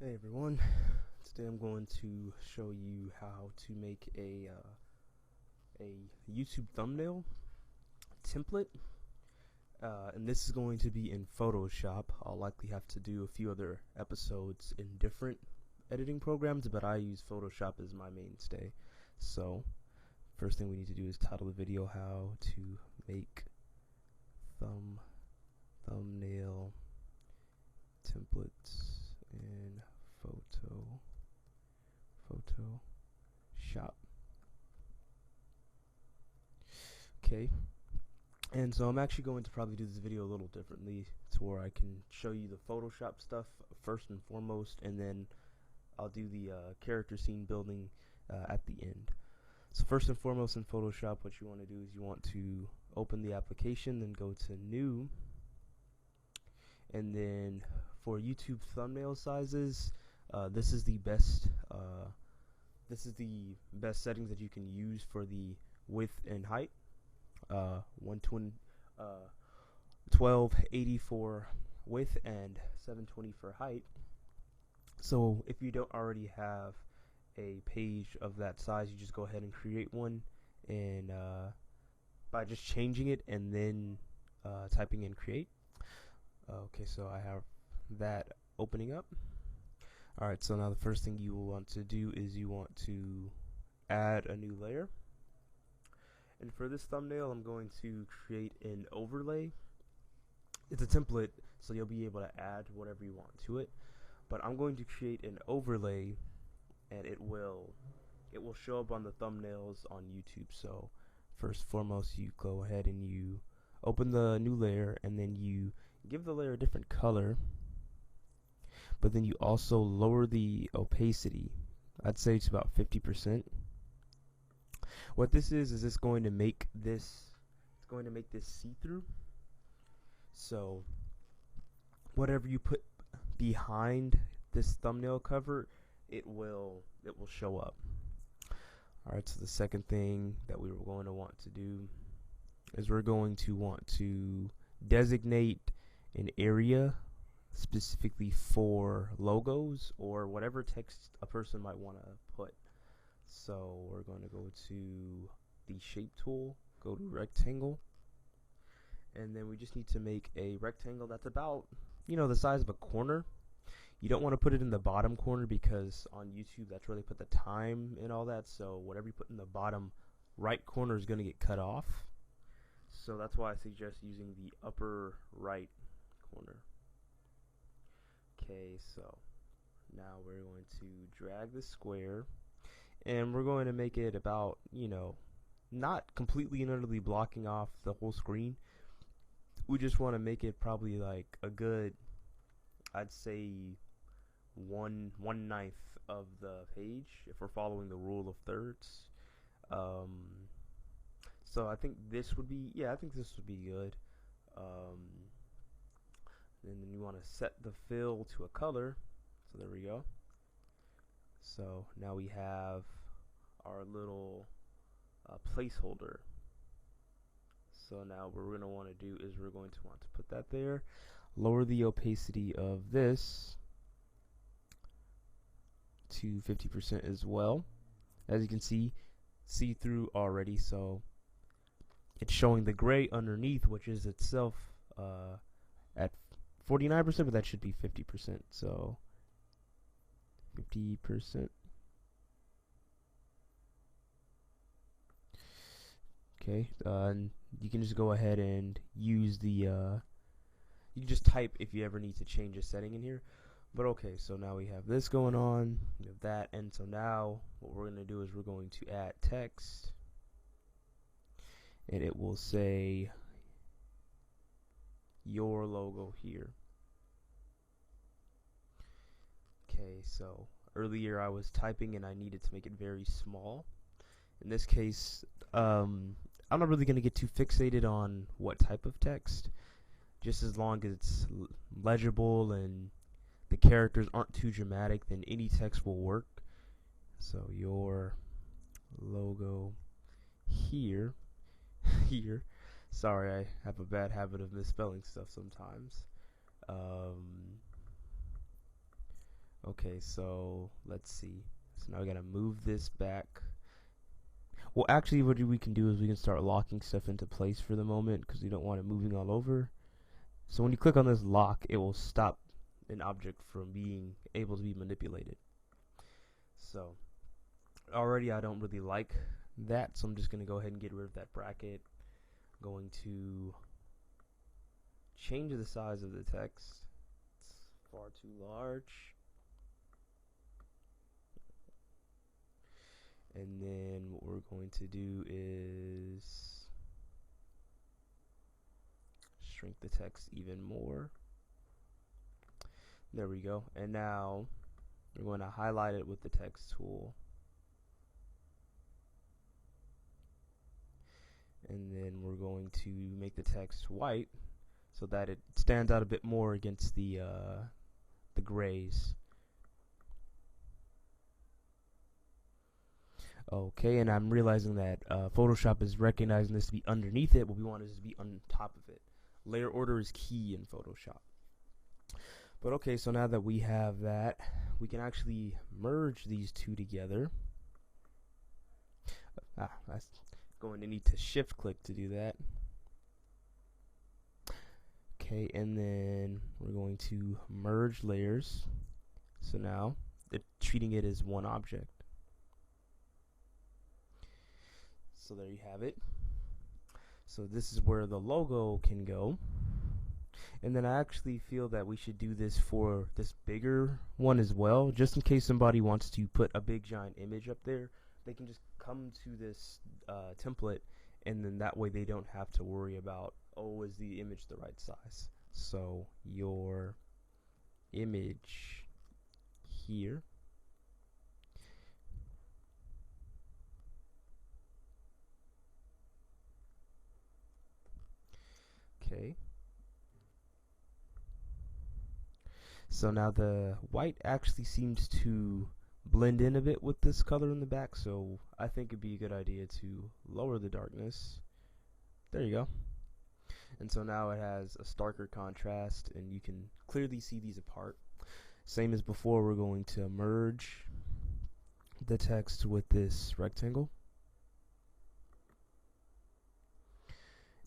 Hey everyone, today I'm going to show you how to make a YouTube thumbnail template, and this is going to be in Photoshop. I'll likely have to do a few other episodes in different editing programs, but I use Photoshop as my mainstay. So first thing we need to do is title the video how to make thumbnail templates in Photoshop. Okay, and so I'm actually going to probably do this video a little differently to where I can show you the Photoshop stuff first and foremost, and then I'll do the character scene building at the end. So first and foremost in Photoshop, what you want to do is you want to open the application, then go to New, and then for YouTube thumbnail sizes, this is the best settings that you can use for the width and height. 120, 1280 for width and 720 for height. So if you don't already have a page of that size, you just go ahead and create one, and by just changing it and then typing in create. Okay, so I have that opening up. Alright, so now the first thing you will want to do is you want to add a new layer. And for this thumbnail, I'm going to create an overlay. It's a template, so you'll be able to add whatever you want to it. But I'm going to create an overlay, and it will show up on the thumbnails on YouTube. So first and foremost, you go ahead and you open the new layer, and then you give the layer a different color. But then you also lower the opacity. I'd say it's about 50%. What this is it's going to make this see-through. So whatever you put behind this thumbnail cover, it will show up. Alright, so the second thing that we were going to want to do is we're going to want to designate an area specifically for logos or whatever text a person might want to put. So we're going to go to the shape tool, go to rectangle, and then we just need to make a rectangle that's about, the size of a corner. You don't want to put it in the bottom corner because on YouTube that's where they put the time and all that, so whatever you put in the bottom right corner is going to get cut off. So that's why I suggest using the upper right corner. Okay, so now we're going to drag the square, and we're going to make it about, not completely and utterly blocking off the whole screen. We just want to make it probably like a good, I'd say, one ninth of the page if we're following the rule of thirds. So I think this would be, good. And then you want to set the fill to a color. So there we go. So now we have our little placeholder. So now what we're going to want to do is we're going to want to put that there. Lower the opacity of this to 50% as well. As you can see through already, so it's showing the gray underneath, which is itself at 49%, but that should be 50%. So 50%. Okay, and you can just go ahead and use the you can just type if you ever need to change a setting in here. But okay, so now we have this going on, we have that, and so now what we're going to do is we're going to add text, and it will say your logo here. Okay, so earlier I was typing and I needed to make it very small. In this case, I'm not really going to get too fixated on what type of text, just as long as it's legible and the characters aren't too dramatic, then any text will work. So your logo here. Sorry, I have a bad habit of misspelling stuff sometimes. Okay, so let's see. So now we gotta move this back. Well, actually, what we can do is we can start locking stuff into place for the moment because we don't want it moving all over. So when you click on this lock, it will stop an object from being able to be manipulated. So already I don't really like that, so I'm just going to go ahead and get rid of that bracket. I'm going to change the size of the text. It's far too large. And then what we're going to do is shrink the text even more. There we go. And now we're going to highlight it with the text tool. And then we're going to make the text white so that it stands out a bit more against the grays. Okay, and I'm realizing that Photoshop is recognizing this to be underneath it, but we want this to be on top of it. Layer order is key in Photoshop. But okay, so now that we have that, we can actually merge these two together. That's going to need to shift click to do that. Okay, and then we're going to merge layers. So now it's treating it as one object. So there you have it. So this is where the logo can go. And then I actually feel that we should do this for this bigger one as well, just in case somebody wants to put a big giant image up there. They can just come to this template, and then that way they don't have to worry about, oh, is the image the right size? So your image here, okay. So now the white actually seems to blend in a bit with this color in the back, so I think it'd be a good idea to lower the darkness. There you go. And so now it has a starker contrast, and you can clearly see these apart. Same as before, we're going to merge the text with this rectangle.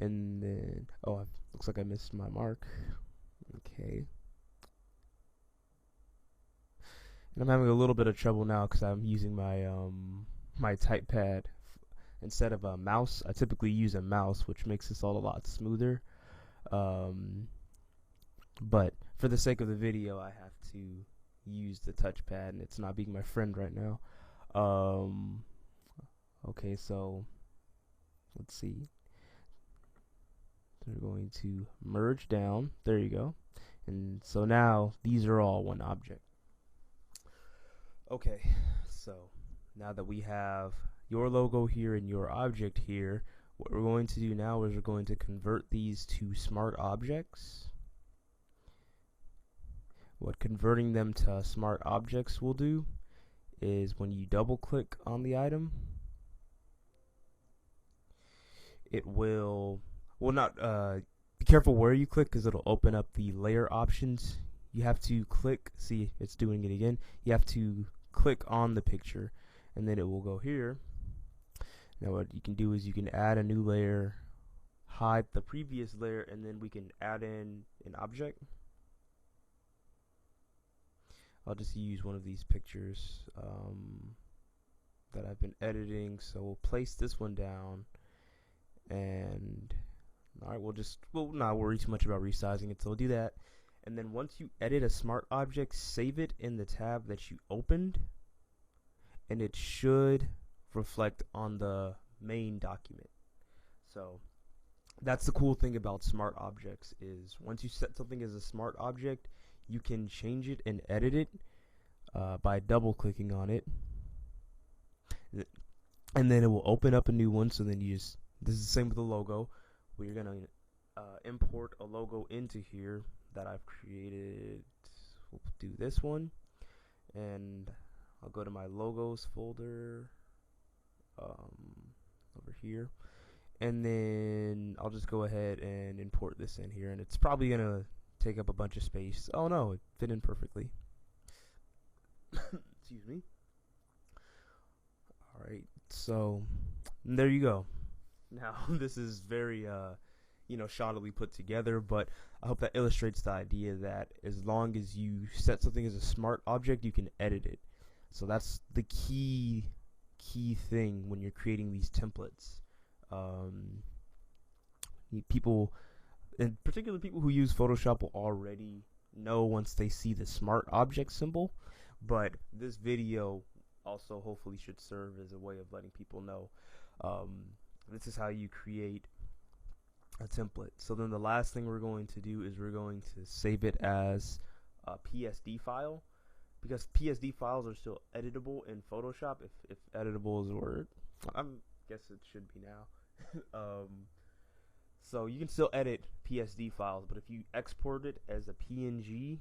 And then, oh, looks like I missed my mark. Okay. And I'm having a little bit of trouble now because I'm using my my type pad instead of a mouse. I typically use a mouse, which makes this all a lot smoother. But for the sake of the video, I have to use the touchpad, and it's not being my friend right now. Okay, so let's see. They're going to merge down. There you go. And so now these are all one object. Okay, so now that we have your logo here and your object here, what we're going to do now is we're going to convert these to smart objects. What converting them to smart objects will do is when you double click on the item, it will, well, not, be careful where you click because it'll open up the layer options. You have to click, see, it's doing it again. You have to click on the picture, and then it will go here. Now what you can do is you can add a new layer, hide the previous layer, and then we can add in an object. I'll just use one of these pictures that I've been editing, so we'll place this one down, and alright, we'll not worry too much about resizing it, so we'll do that. And then once you edit a smart object, save it in the tab that you opened, and it should reflect on the main document. So that's the cool thing about smart objects, is once you set something as a smart object, you can change it and edit it by double clicking on it, and then it will open up a new one. So then you just, this is the same with the logo. We're gonna import a logo into here that I've created. We'll do this one, and I'll go to my logos folder over here, and then I'll just go ahead and import this in here, and it's probably gonna take up a bunch of space. Oh no, it fit in perfectly. Excuse me. All right, so there you go. Now this is very shoddily put together, but I hope that illustrates the idea that as long as you set something as a smart object, you can edit it. So that's the key thing when you're creating these templates. Um, People, in particular people who use Photoshop, will already know once they see the smart object symbol, but this video also hopefully should serve as a way of letting people know this is how you create a template. So then the last thing we're going to do is we're going to save it as a PSD file, because PSD files are still editable in Photoshop, if editable is a word. I guess it should be now. So you can still edit PSD files, but if you export it as a PNG,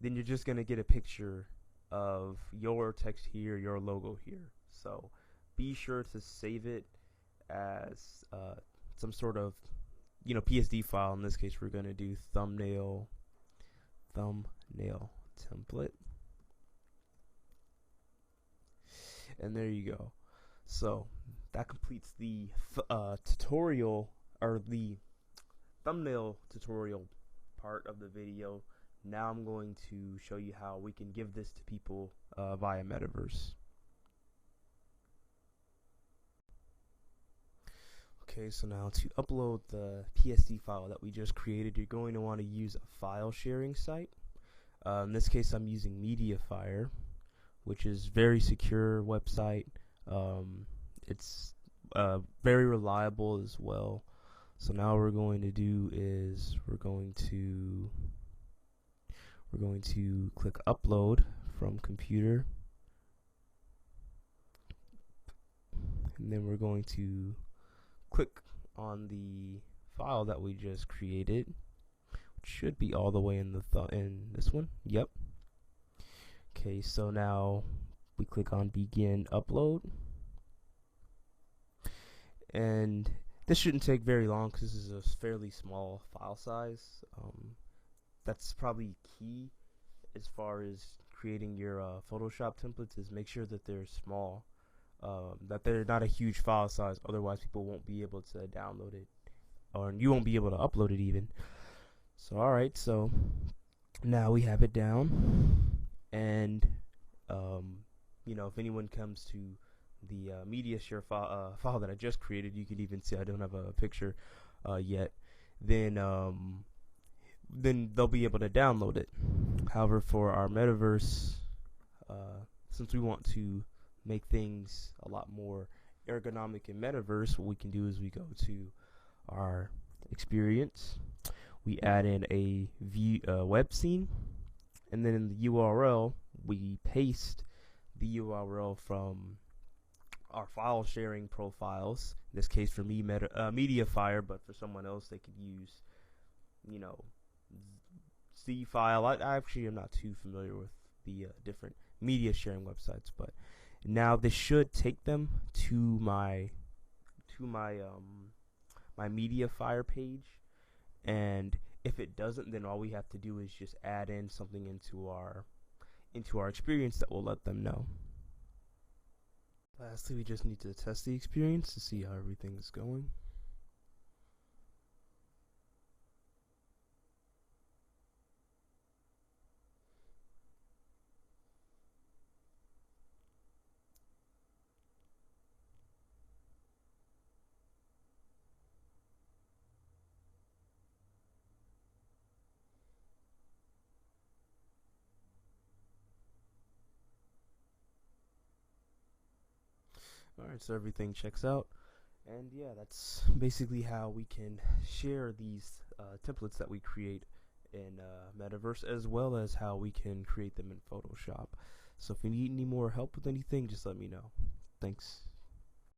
then you're just going to get a picture of your text here, your logo here. So be sure to save it as some sort of PSD file. In this case, we're going to do thumbnail template. And there you go. So that completes the tutorial, or the thumbnail tutorial part of the video. Now I'm going to show you how we can give this to people via Metaverse. Okay, so now to upload the PSD file that we just created, you're going to want to use a file sharing site. In this case, I'm using Mediafire, which is very secure website. It's very reliable as well. So now what we're going to do is we're going to click upload from computer, and then we're going to click on the file that we just created, which should be all the way in in this one. Yep. Okay, so now we click on begin upload, and this shouldn't take very long because this is a fairly small file size. That's probably key as far as creating your Photoshop templates, is make sure that they're small, that they're not a huge file size, otherwise people won't be able to download it, or you won't be able to upload it even. So alright, so now we have it down, and if anyone comes to the media share file that I just created, you can even see I don't have a picture yet, then they'll be able to download it. However, for our Metaverse, since we want to make things a lot more ergonomic in Metaverse, what we can do is we go to our experience, we add in a web scene, and then in the URL we paste the URL from our file sharing profiles. In this case for me, Mediafire, but for someone else they could use Z file. I actually am not too familiar with the different media sharing websites, but now this should take them to my my Mediafire page, and if it doesn't, then all we have to do is just add in something into our experience that will let them know. Lastly, we just need to test the experience to see how everything is going. Alright, so everything checks out, and yeah, that's basically how we can share these templates that we create in Metaverse, as well as how we can create them in Photoshop. So if you need any more help with anything, just let me know. Thanks.